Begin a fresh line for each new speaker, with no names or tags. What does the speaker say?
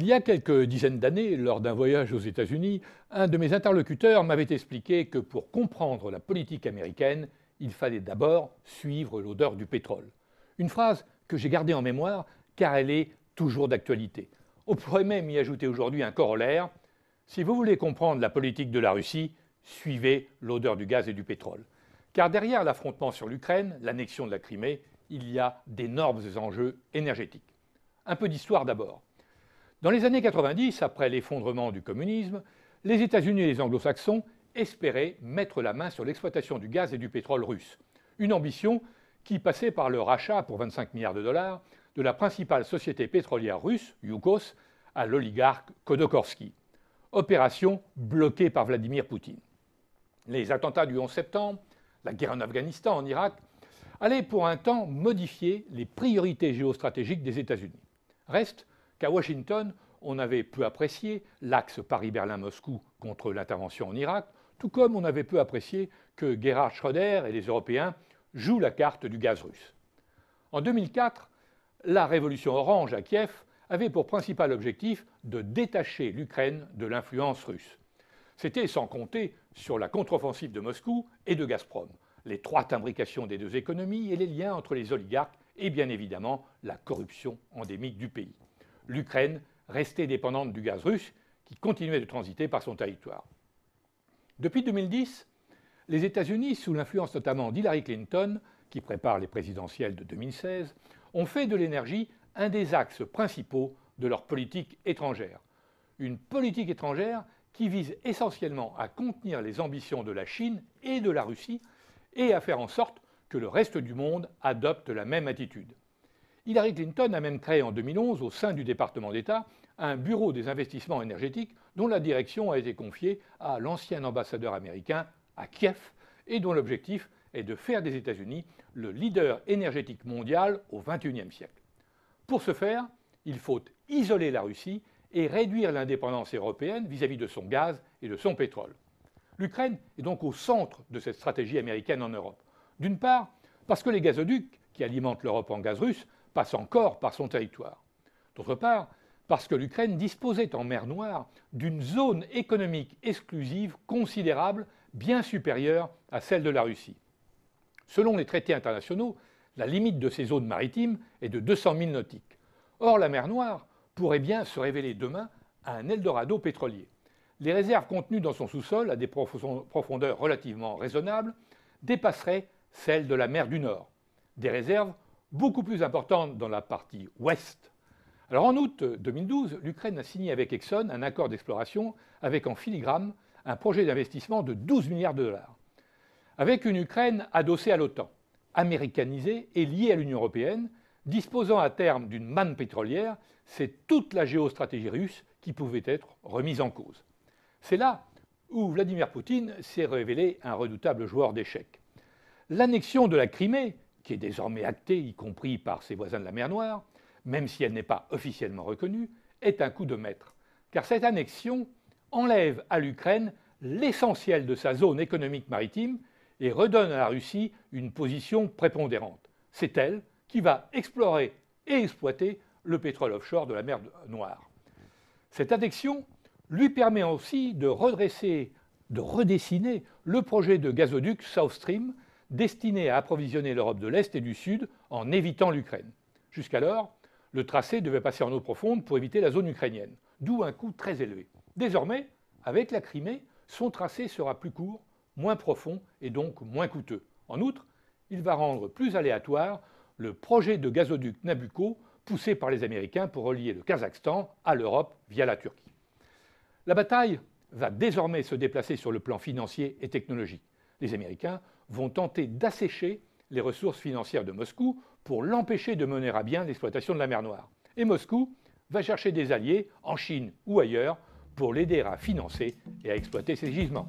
Il y a quelques dizaines d'années, lors d'un voyage aux États-Unis, un de mes interlocuteurs m'avait expliqué que pour comprendre la politique américaine, il fallait d'abord suivre l'odeur du pétrole. Une phrase que j'ai gardée en mémoire car elle est toujours d'actualité. On pourrait même y ajouter aujourd'hui un corollaire. Si vous voulez comprendre la politique de la Russie, suivez l'odeur du gaz et du pétrole. Car derrière l'affrontement sur l'Ukraine, l'annexion de la Crimée, il y a d'énormes enjeux énergétiques. Un peu d'histoire d'abord. Dans les années 90, après l'effondrement du communisme, les États-Unis et les Anglo-Saxons espéraient mettre la main sur l'exploitation du gaz et du pétrole russe. Une ambition qui passait par le rachat pour 25 milliards de dollars de la principale société pétrolière russe, Yukos, à l'oligarque Khodorkovsky. Opération bloquée par Vladimir Poutine. Les attentats du 11 septembre, la guerre en Afghanistan, en Irak, allaient pour un temps modifier les priorités géostratégiques des États-Unis. Reste qu'à Washington, on avait peu apprécié l'axe Paris-Berlin-Moscou contre l'intervention en Irak, tout comme on avait peu apprécié que Gerhard Schröder et les Européens jouent la carte du gaz russe. En 2004, la révolution orange à Kiev avait pour principal objectif de détacher l'Ukraine de l'influence russe. C'était sans compter sur la contre-offensive de Moscou et de Gazprom, l'étroite imbrication des deux économies et les liens entre les oligarques et bien évidemment la corruption endémique du pays. L'Ukraine restait dépendante du gaz russe qui continuait de transiter par son territoire. Depuis 2010, les États-Unis, sous l'influence notamment d'Hillary Clinton, qui prépare les présidentielles de 2016, ont fait de l'énergie un des axes principaux de leur politique étrangère. Une politique étrangère qui vise essentiellement à contenir les ambitions de la Chine et de la Russie et à faire en sorte que le reste du monde adopte la même attitude. Hillary Clinton a même créé en 2011, au sein du département d'État, un bureau des investissements énergétiques dont la direction a été confiée à l'ancien ambassadeur américain à Kiev et dont l'objectif est de faire des États-Unis le leader énergétique mondial au XXIe siècle. Pour ce faire, il faut isoler la Russie et réduire l'indépendance européenne vis-à-vis de son gaz et de son pétrole. L'Ukraine est donc au centre de cette stratégie américaine en Europe. D'une part, parce que les gazoducs qui alimentent l'Europe en gaz russe passent encore par son territoire. D'autre part, parce que l'Ukraine disposait en mer Noire d'une zone économique exclusive considérable, bien supérieure à celle de la Russie. Selon les traités internationaux, la limite de ces zones maritimes est de 200 000 nautiques. Or, la mer Noire pourrait bien se révéler demain un Eldorado pétrolier. Les réserves contenues dans son sous-sol, à des profondeurs relativement raisonnables, dépasseraient celles de la mer du Nord. Des réserves beaucoup plus importantes dans la partie ouest. Alors en août 2012, l'Ukraine a signé avec Exxon un accord d'exploration avec en filigrane un projet d'investissement de 12 milliards de dollars. Avec une Ukraine adossée à l'OTAN, américanisée et liée à l'Union européenne, disposant à terme d'une manne pétrolière, c'est toute la géostratégie russe qui pouvait être remise en cause. C'est là où Vladimir Poutine s'est révélé un redoutable joueur d'échecs. L'annexion de la Crimée, qui est désormais actée, y compris par ses voisins de la mer Noire, même si elle n'est pas officiellement reconnue, est un coup de maître. Car cette annexion enlève à l'Ukraine l'essentiel de sa zone économique maritime et redonne à la Russie une position prépondérante. C'est elle qui va explorer et exploiter le pétrole offshore de la mer Noire. Cette annexion lui permet aussi de redessiner le projet de gazoduc South Stream destiné à approvisionner l'Europe de l'Est et du Sud en évitant l'Ukraine. Jusqu'alors, le tracé devait passer en eau profonde pour éviter la zone ukrainienne, d'où un coût très élevé. Désormais, avec la Crimée, son tracé sera plus court, moins profond et donc moins coûteux. En outre, il va rendre plus aléatoire le projet de gazoduc Nabucco poussé par les Américains pour relier le Kazakhstan à l'Europe via la Turquie. La bataille va désormais se déplacer sur le plan financier et technologique. Les Américains vont tenter d'assécher les ressources financières de Moscou pour l'empêcher de mener à bien l'exploitation de la mer Noire. Et Moscou va chercher des alliés en Chine ou ailleurs pour l'aider à financer et à exploiter ses gisements.